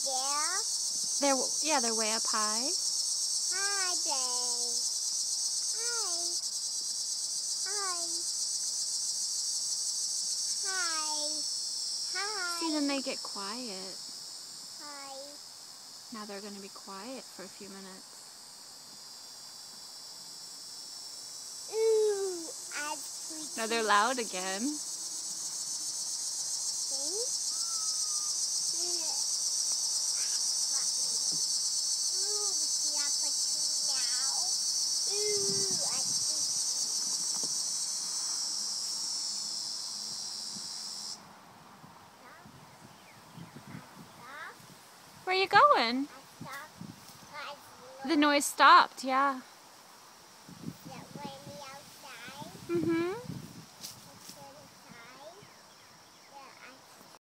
there? They're way up high. Hi, babe. Hi. Hi. Hi. Hi. See, then they get quiet. Hi. Now they're going to be quiet for a few minutes. Ooh, Now they're loud again. Where are you going? The noise stopped, yeah. That way outside. Mm-hmm.